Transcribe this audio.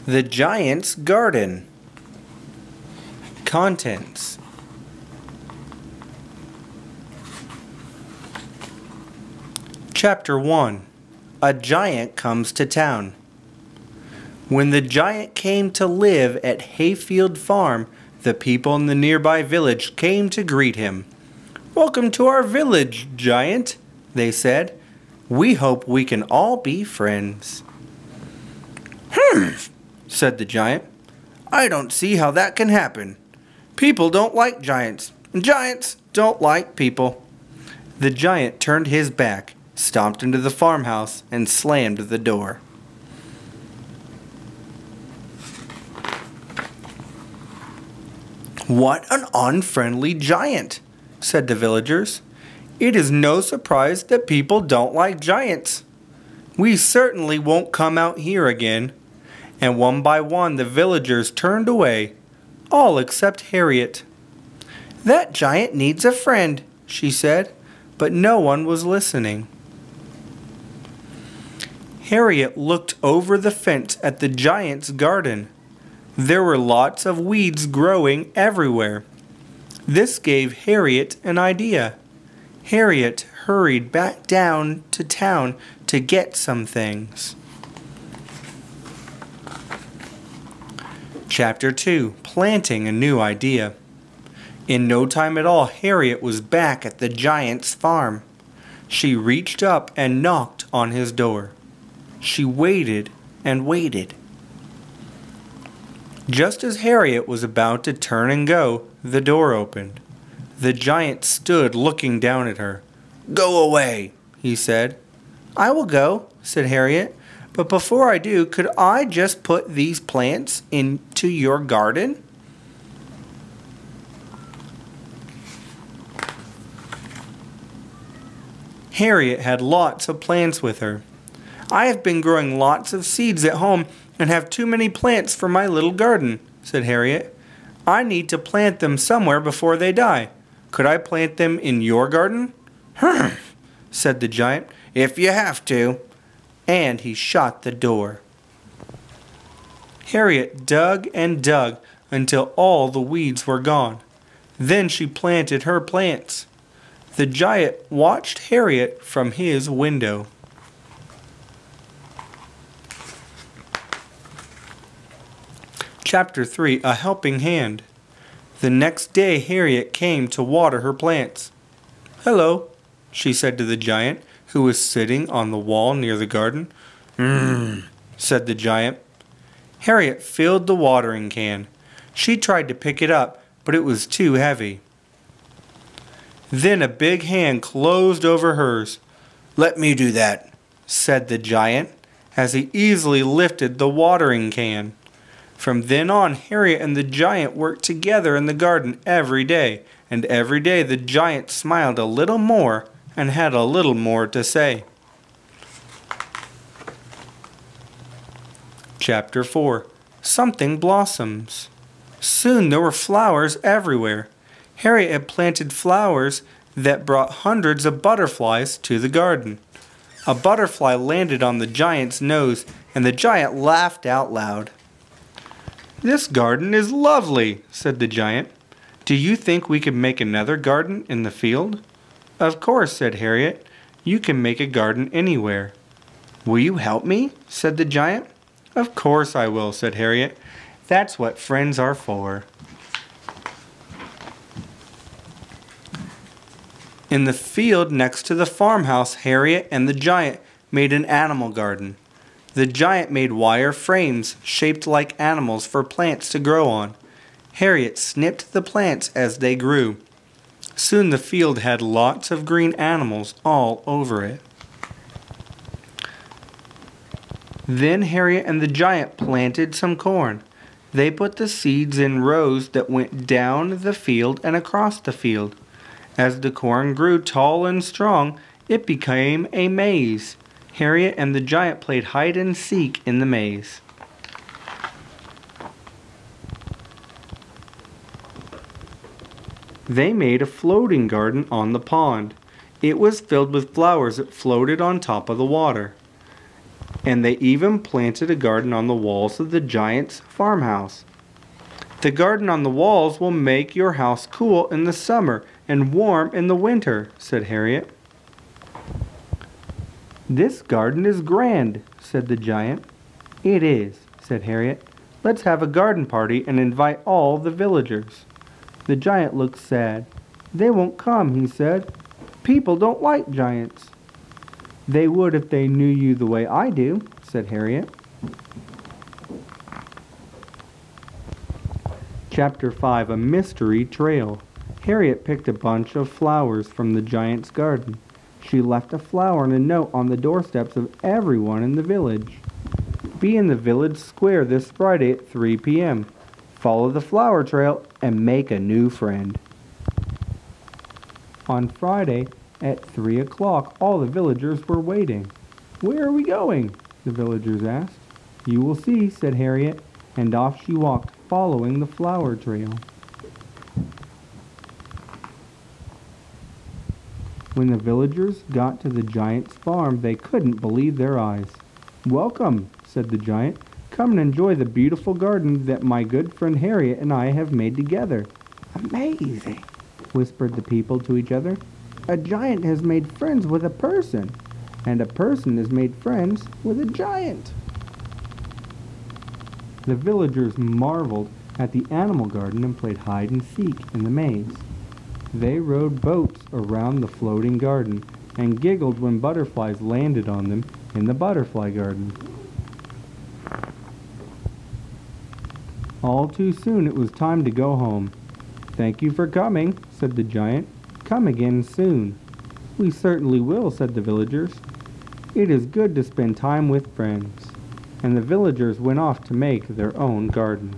The Giant's Garden. Contents. Chapter 1. A Giant Comes to Town. When the giant came to live at Hayfield Farm, the people in the nearby village came to greet him. "Welcome to our village, Giant," they said. "We hope we can all be friends." Said the giant. "I don't see how that can happen. People don't like giants, and giants don't like people." The giant turned his back, stomped into the farmhouse, and slammed the door. "What an unfriendly giant," said the villagers. "It is no surprise that people don't like giants. We certainly won't come out here again." And one by one the villagers turned away, all except Harriet. "That giant needs a friend," she said, but no one was listening. Harriet looked over the fence at the giant's garden. There were lots of weeds growing everywhere. This gave Harriet an idea. Harriet hurried back down to town to get some things. Chapter 2. Planting a New Idea. In no time at all, Harriet was back at the giant's farm. She reached up and knocked on his door. She waited and waited. Just as Harriet was about to turn and go, the door opened. The giant stood looking down at her. "Go away," he said. "I will go," said Harriet. "But before I do, could I just put these plants into your garden?" Harriet had lots of plants with her. "I have been growing lots of seeds at home and have too many plants for my little garden," said Harriet. "I need to plant them somewhere before they die. Could I plant them in your garden?" Said the giant. "If you have to." And he shut the door. Harriet dug and dug until all the weeds were gone. Then she planted her plants. The giant watched Harriet from his window. Chapter 3. A Helping Hand. The next day Harriet came to water her plants. "Hello," she said to the giant, who was sitting on the wall near the garden. Said the giant. Harriet filled the watering can. She tried to pick it up, but it was too heavy. Then a big hand closed over hers. "Let me do that," said the giant, as he easily lifted the watering can. From then on, Harriet and the giant worked together in the garden every day, and every day the giant smiled a little more and had a little more to say. Chapter 4. Something Blossoms. Soon there were flowers everywhere. Harriet had planted flowers that brought hundreds of butterflies to the garden. A butterfly landed on the giant's nose, and the giant laughed out loud. "This garden is lovely," said the giant. "Do you think we could make another garden in the field?" "Of course," said Harriet. "You can make a garden anywhere." "Will you help me?" said the giant. "Of course I will," said Harriet. "That's what friends are for." In the field next to the farmhouse, Harriet and the giant made an animal garden. The giant made wire frames shaped like animals for plants to grow on. Harriet snipped the plants as they grew. Soon the field had lots of green animals all over it. Then Harriet and the giant planted some corn. They put the seeds in rows that went down the field and across the field. As the corn grew tall and strong, it became a maze. Harriet and the giant played hide and seek in the maze. They made a floating garden on the pond. It was filled with flowers that floated on top of the water. And they even planted a garden on the walls of the giant's farmhouse. The garden on the walls will make your house cool in the summer and warm in the winter, said Harriet. This garden is grand, said the giant. It is, said Harriet. Let's have a garden party and invite all the villagers. The giant looked sad. They won't come, he said. People don't like giants. They would if they knew you the way I do, said Harriet. Chapter 5, A Mystery Trail. Harriet picked a bunch of flowers from the giant's garden. She left a flower and a note on the doorsteps of everyone in the village. Be in the village square this Friday at 3 p.m. Follow the flower trail and make a new friend. On Friday at 3 o'clock, all the villagers were waiting. Where are we going? The villagers asked. You will see, said Harriet, and off she walked, following the flower trail. When the villagers got to the giant's farm, they couldn't believe their eyes. Welcome, said the giant. Come and enjoy the beautiful garden that my good friend Harriet and I have made together. Amazing, whispered the people to each other. A giant has made friends with a person, and a person has made friends with a giant. The villagers marveled at the animal garden and played hide and seek in the maze. They rowed boats around the floating garden and giggled when butterflies landed on them in the butterfly garden. All too soon it was time to go home. Thank you for coming, said the giant. Come again soon. We certainly will, said the villagers. It is good to spend time with friends. And the villagers went off to make their own garden.